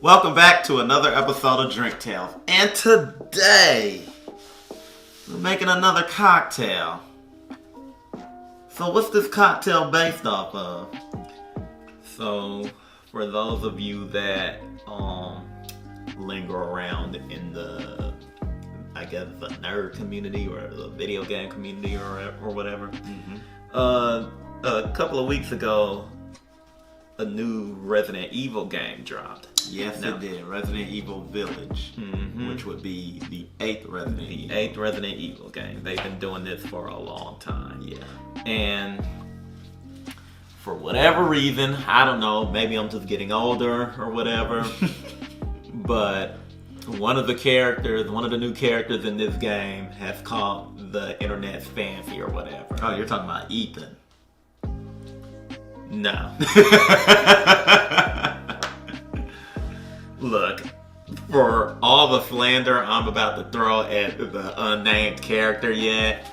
Welcome back to another episode of Drink Tales. And today, we're making another cocktail. So what's this cocktail based off of? So, for those of you that linger around in the, I guess, the nerd community or the video game community or whatever, a couple of weeks ago, a new Resident Evil game dropped. Yes, it did. Resident Evil Village, which would be the 8th Resident Evil. The 8th Resident Evil game. They've been doing this for a long time. Yeah. And for whatever reason, I don't know, maybe I'm just getting older or whatever, but one of the new characters in this game has caught the internet's fancy or whatever. Oh, you're talking about Ethan. No. Look, for all the slander I'm about to throw at the unnamed character yet,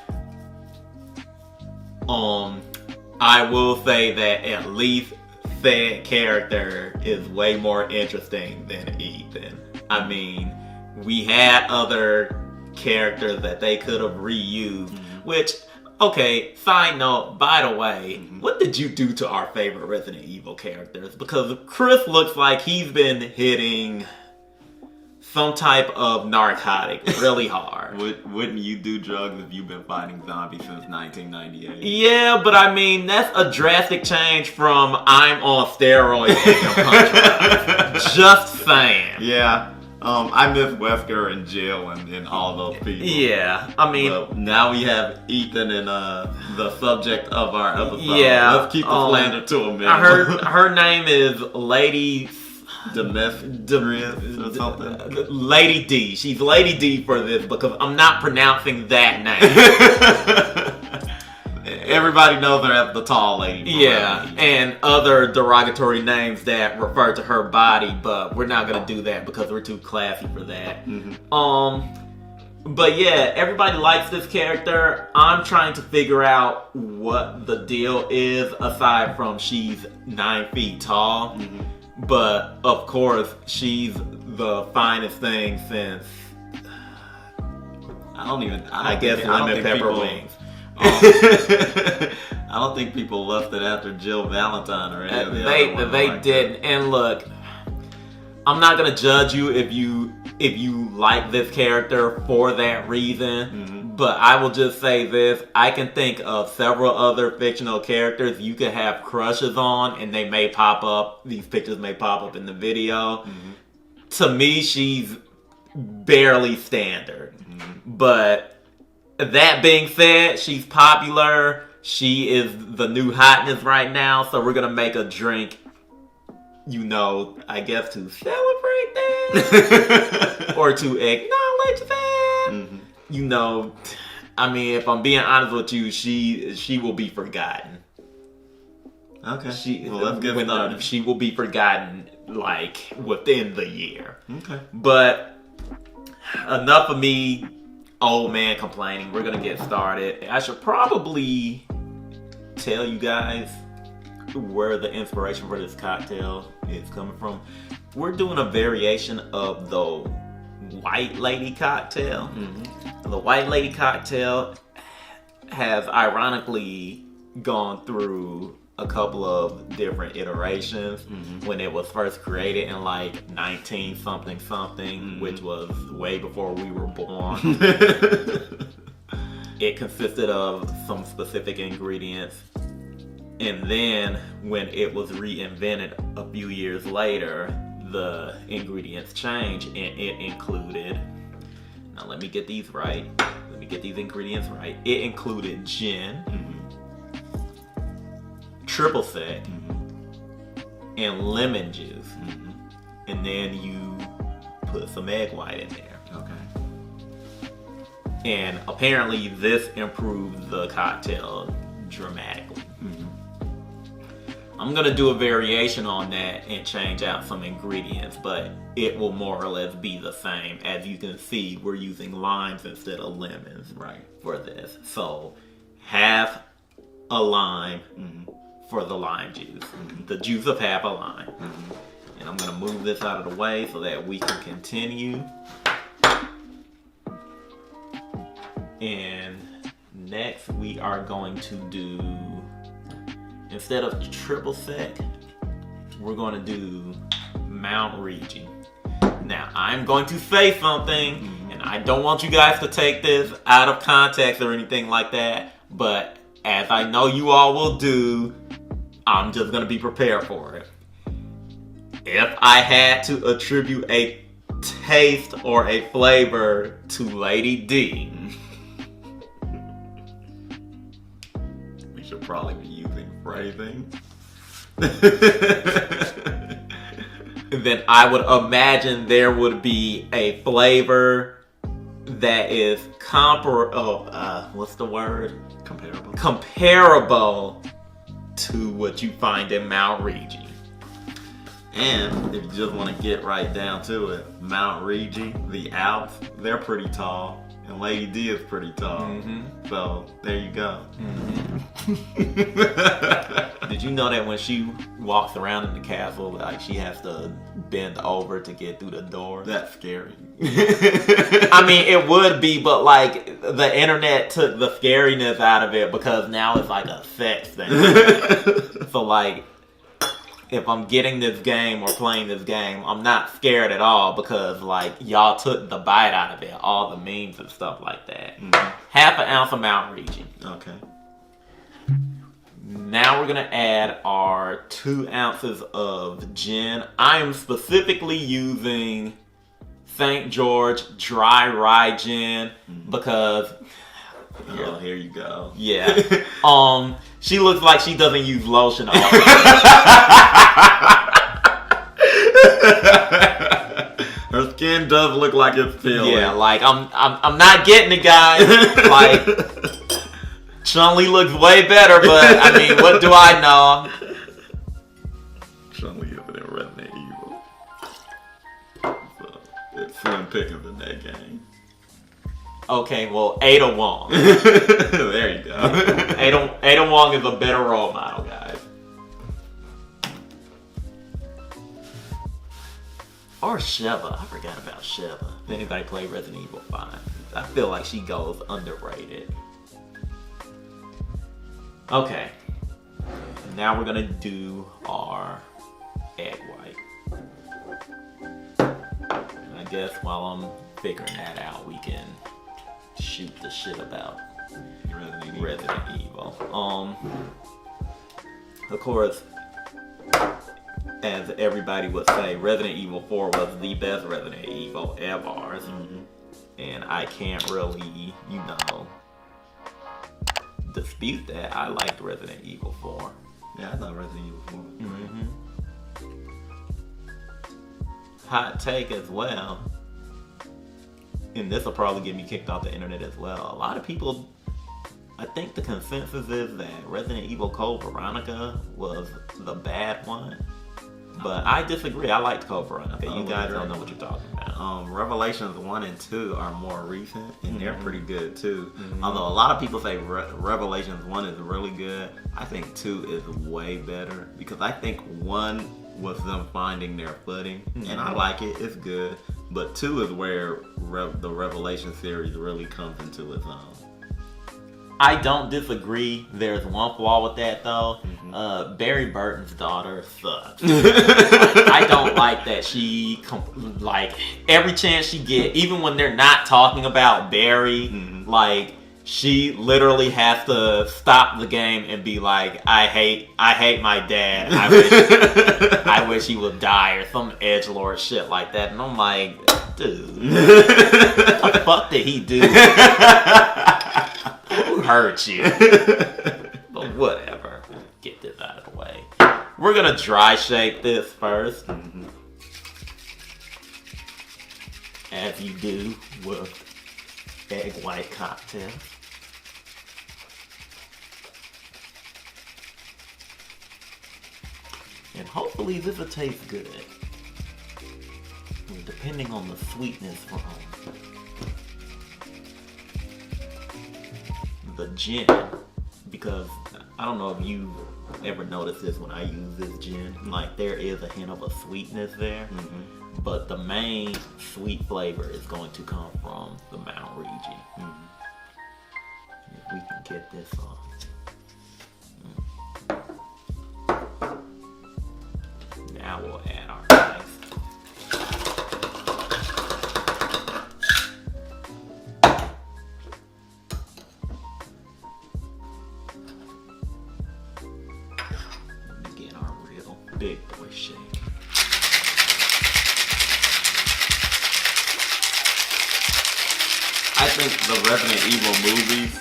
I will say that at least that character is way more interesting than Ethan. I mean, we had other characters that they could have reused, which, okay, side note, by the way, what did you do to our favorite Resident Evil characters? Because Chris looks like he's been hitting some type of narcotic really hard. Wouldn't you do drugs if you've been fighting zombies since 1998? Yeah, but I mean, that's a drastic change from I'm on steroids and punch. Just saying. Yeah. I miss Wesker and Jill and all those people. Yeah, I mean... But now we have Ethan and the subject of our episode. Yeah. Let's keep the slander to a minute. I heard her name is Lady... Dimitrescu or something? Lady D. She's Lady D for this because I'm not pronouncing that name. Everybody knows her as the tall lady. Yeah, and other derogatory names that refer to her body, but we're not gonna do that because we're too classy for that. But yeah, everybody likes this character. I'm trying to figure out what the deal is aside from she's 9 feet tall. But of course, she's the finest thing since I guess lemon pepper wings. I don't think people left it after Jill Valentine or any of the other ones. They didn't. And look, I'm not gonna judge you if you like this character for that reason. But I will just say this: I can think of several other fictional characters you could have crushes on, and they may pop up. These pictures may pop up in the video. To me, she's barely standard, but. That being said, she's popular. She is the new hotness right now. So we're going to make a drink, I guess to celebrate that. Or to acknowledge that. I mean, if I'm being honest with you, she will be forgotten. Okay. Let's get started. She will be forgotten, like, within the year. Okay. But enough of me... old man complaining. We're gonna get started. I should probably tell you guys where the inspiration for this cocktail is coming from. We're doing a variation of the White Lady cocktail. The White Lady cocktail has ironically gone through a couple of different iterations. When it was first created in like 19 something, which was way before we were born. It consisted of some specific ingredients, and then when it was reinvented a few years later, the ingredients changed, and it included, now let me get these ingredients right. It included gin, triple sec, and lemon juice, and then you put some egg white in there. Okay. And apparently this improved the cocktail dramatically. I'm gonna do a variation on that and change out some ingredients, but it will more or less be the same. As you can see, we're using limes instead of lemons for this. So half a lime for the lime juice. The juice of half a lime. And I'm gonna move this out of the way so that we can continue. And next we are going to do, instead of triple sec, we're going to do Mount Rigi. Now, I'm going to say something, and I don't want you guys to take this out of context or anything like that, but as I know you all will do, I'm just going to be prepared for it. If I had to attribute a taste or a flavor to Lady D, we should probably be using phrasing. then I would imagine there would be a flavor that is what's the word? Comparable. Comparable to what you find in Mount Rigi. And if you just want to get right down to it, Mount Rigi, the Alps, they're pretty tall. And Lady D is pretty tall. Mm-hmm. So, there you go. Mm-hmm. Did you know that when she walks around in the castle, like she has to bend over to get through the door? That's scary. I mean, it would be, but like the internet took the scariness out of it because now it's like a sex thing. So like, if I'm getting this game or playing this game, I'm not scared at all because like y'all took the bite out of it, all the memes and stuff like that. Mm-hmm. Half an ounce of Mount Rigi. Okay. Now we're gonna add our 2 ounces of gin. I am specifically using St. George Dry Rye Gin because here you go. Yeah. She looks like she doesn't use lotion all the time. Her skin does look like it's peeling. Yeah, like I'm not getting it, guys. Like Chun-Li looks way better, but I mean, what do I know? Chun-Li is in Resident Evil. So, it's slim pickings in that game. Okay, well, Ada Wong. There you go. Ada Wong is a better role model, guys. Or Sheva. I forgot about Sheva. If anybody played Resident Evil 5, I feel like she goes underrated. Okay. Now we're gonna do our egg white. And I guess while I'm figuring that out, we can shoot the shit about Resident Evil. Of course, as everybody would say, Resident Evil 4 was the best Resident Evil ever. Mm-hmm. And I can't really, dispute that. I liked Resident Evil 4. Yeah, I thought Resident Evil 4 was great. Mm-hmm. Hot take as well. And this will probably get me kicked off the internet as well. A lot of people, I think the consensus is that Resident Evil Code Veronica was the bad one. But I disagree. I liked Code Veronica. You guys don't know what you're talking about. Revelations 1 and 2 are more recent, and they're pretty good too. Mm-hmm. Although a lot of people say Revelations 1 is really good, I think 2 is way better because I think 1 was them finding their footing, and I like it. It's good. But 2 is where the Revelation series really comes into its own. I don't disagree. There's one flaw with that though. Barry Burton's daughter sucks. I don't like that she every chance she get, even when they're not talking about Barry, like she literally has to stop the game and be like, I hate my dad. I wish he would die or some edgelord shit like that. And I'm like, dude, what the fuck did he do? Who hurt you? But whatever. Get this out of the way. We're gonna dry shake this first. As you do with egg white cocktail. And hopefully this will taste good. Depending on the sweetness from the gin, because I don't know if you ever noticed this when I use this gin. Like, there is a hint of a sweetness there, but the main sweet flavor is going to come from the Mount Rigi. If we can get this on. Now we'll add our ice. Get our real big boy shake. I think the Resident Evil movies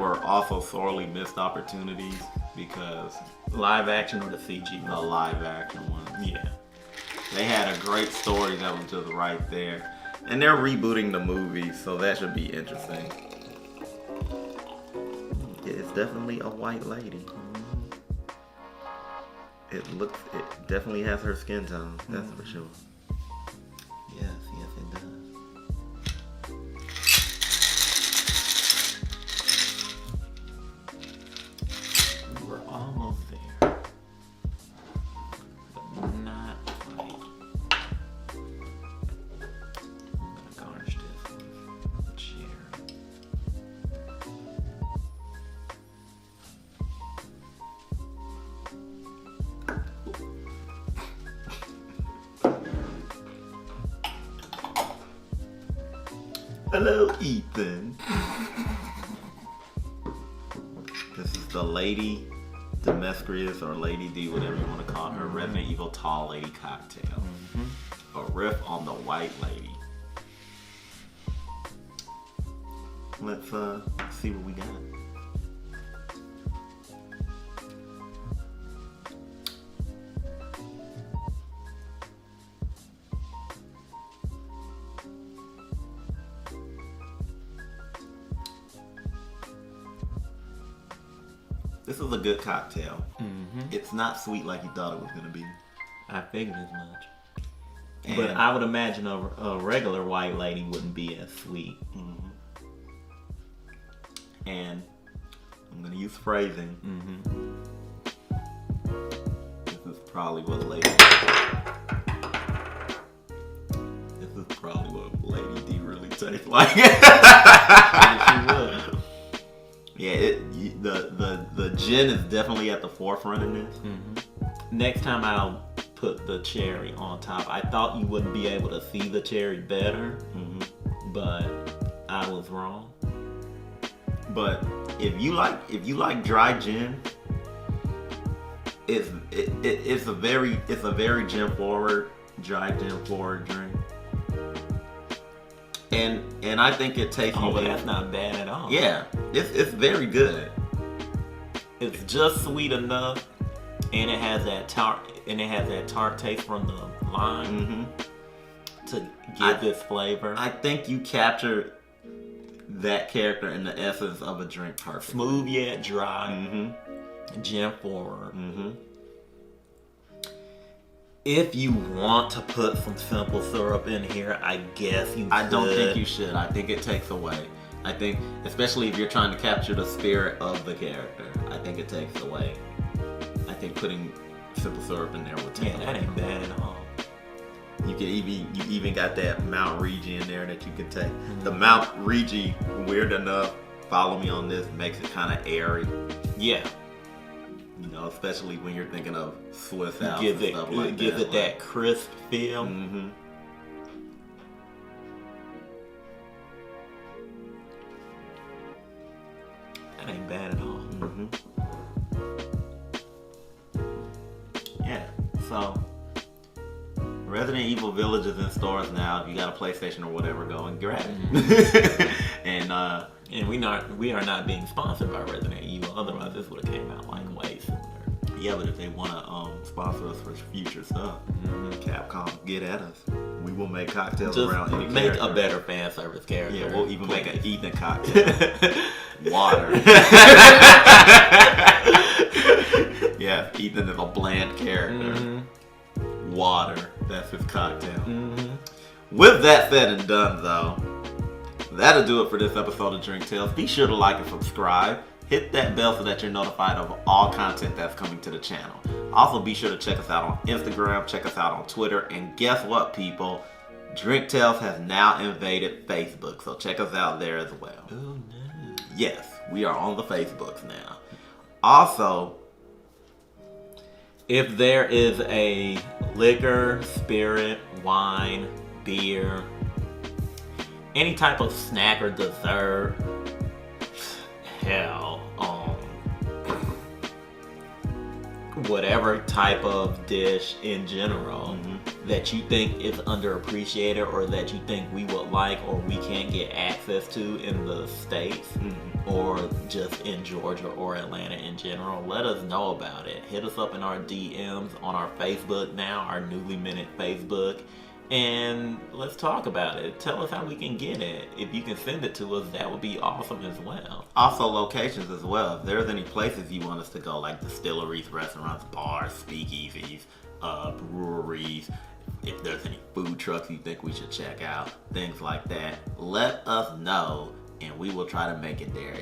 were also sorely missed opportunities because Live action or the CG? the live action ones. Yeah. They had a great story that was just right there. And they're rebooting the movie, so that should be interesting. Yeah, it's definitely a white lady. It definitely has her skin tone, that's for sure. Yes, it does. We're almost there. But not quite. I'm gonna garnish this with cherry. Hello, Ethan. This is the Lady Dimitrescu or Lady D, whatever you want to call her, Resident Evil Tall Lady cocktail. A riff on the White Lady. Let's see what we got. This is a good cocktail. It's not sweet like you thought it was going to be. I figured as much. And But I would imagine a regular white lady wouldn't be as sweet. And I'm going to use phrasing. This is probably what Lady D really tastes like. She would. Yeah, the gin is definitely at the forefront in this. Next time I'll put the cherry on top. I thought you wouldn't be able to see the cherry better, but I was wrong. But if you like dry gin, it's a very gin forward, dry gin forward drink. And I think it tastes. Oh, but that's not bad at all. Yeah, it's very good. It's just sweet enough, and it has that tart taste from the lime to give this flavor. I think you captured that character in the essence of a drink perfectly. Smooth yet dry, gin forward. If you want to put some simple syrup in here, I guess you could. I don't think you should. I think it takes away. I think, especially if you're trying to capture the spirit of the character, I think it takes away. I think putting simple syrup in there would take away. That ain't bad at all. You even got that Mount Rigi in there that you could take. The Mount Rigi, weird enough, follow me on this, makes it kind of airy. Yeah. You know, especially when you're thinking of Swiss Alps Gives and stuff like it that. that crisp feel. That ain't bad at all. Yeah. So, Resident Evil Village is in stores now. If you got a PlayStation or whatever, go and grab it. And we are not being sponsored by Resident Evil. Otherwise, this would have came out like way sooner. yeah, but if they want to sponsor us for future stuff, Capcom, get at us. We will make cocktails Just around any make character. a better fan service character. Yeah, we'll even make an Ethan cocktail. Water. Yeah, Ethan is a bland character. Water, that's his cocktail. With that said and done, though, that'll do it for this episode of Drink Tales. Be sure to like and subscribe. hit that bell so that you're notified of all content that's coming to the channel. Also, be sure to check us out on Instagram, check us out on Twitter, and guess what, people? Drink Tales has now invaded Facebook, so check us out there as well. Oh, no. Yes, we are on the Facebooks now. Also, if there is a liquor, spirit, wine, beer, any type of snack or dessert, hell, whatever type of dish in general that you think is underappreciated or that you think we would like or we can't get access to in the States or just in Georgia or Atlanta in general, let us know about it. Hit us up in our DMs on our Facebook now, our newly minted Facebook, and let's talk about it. Tell us how we can get it. If you can send it to us, that would be awesome as well. Also, locations as well. If there's any places you want us to go, like distilleries, restaurants, bars, speakeasies, breweries, if there's any food trucks you think we should check out, things like that, let us know, and we will try to make it there.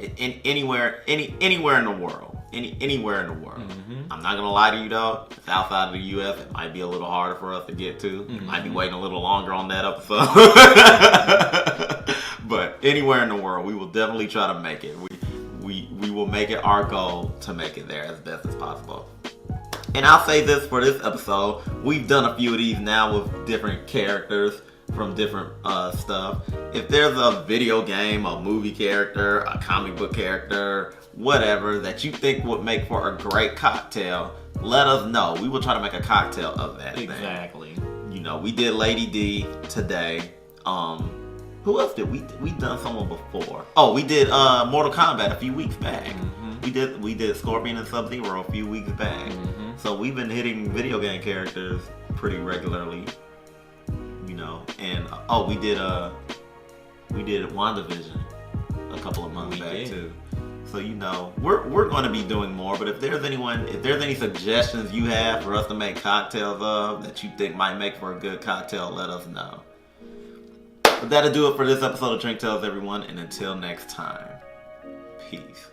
Anywhere in the world. Anywhere in the world. I'm not gonna lie to you though, it's outside of the US, it might be a little harder for us to get to. Might be waiting a little longer on that episode. But anywhere in the world, we will definitely try to make it. We will make it our goal to make it there as best as possible. And I'll say this for this episode, we've done a few of these now with different characters from different stuff. If there's a video game, a movie character, a comic book character, whatever that you think would make for a great cocktail, let us know. We will try to make a cocktail of that Exactly. thing. You know, we did Lady D today. Who else did we done someone before? Oh, we did Mortal Kombat a few weeks back. We did Scorpion and Sub-Zero a few weeks back. So we've been hitting video game characters pretty regularly. You know, and we did WandaVision a couple of months back too. So you know, we're going to be doing more. But if there's any suggestions you have for us to make cocktails of that you think might make for a good cocktail, let us know. But that'll do it for this episode of Drink Tales, everyone. And until next time, peace.